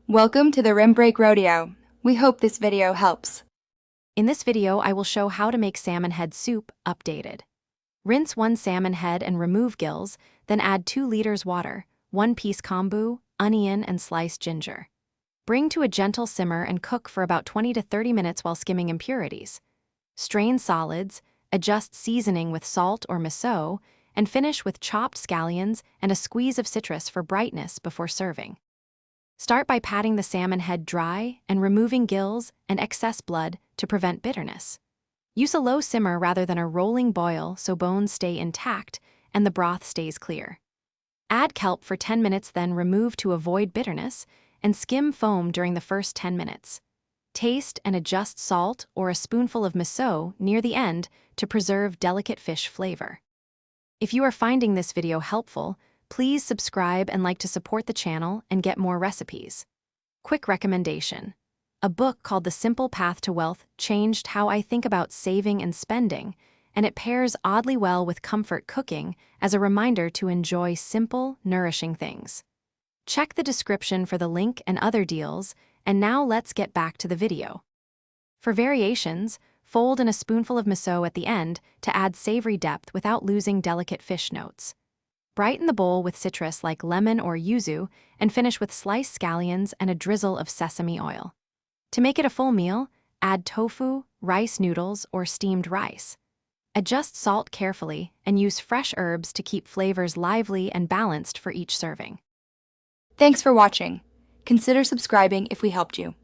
Welcome to the Rim Break Rodeo. We hope this video helps. In this video, I will show how to make salmon head soup updated. Rinse 1 salmon head and remove gills, then add 2 liters water, 1 piece kombu, onion, and sliced ginger. Bring to a gentle simmer and cook for about 20 to 30 minutes while skimming impurities. Strain solids, adjust seasoning with salt or miso, and finish with chopped scallions and a squeeze of citrus for brightness before serving. Start by patting the salmon head dry and removing gills and excess blood to prevent bitterness. Use a low simmer rather than a rolling boil so bones stay intact and the broth stays clear. Add kelp for 10 minutes, then remove to avoid bitterness, and skim foam during the first 10 minutes. Taste and adjust salt or a spoonful of miso near the end to preserve delicate fish flavor. If you are finding this video helpful, please subscribe and like to support the channel and get more recipes. Quick recommendation. A book called The Simple Path to Wealth changed how I think about saving and spending, and it pairs oddly well with comfort cooking as a reminder to enjoy simple, nourishing things. Check the description for the link and other deals, and now let's get back to the video. For variations, fold in a spoonful of miso at the end to add savory depth without losing delicate fish notes. Brighten the bowl with citrus like lemon or yuzu and finish with sliced scallions and a drizzle of sesame oil. To make it a full meal, add tofu, rice noodles, or steamed rice. Adjust salt carefully and use fresh herbs to keep flavors lively and balanced for each serving. Thanks for watching. Consider subscribing if we helped you.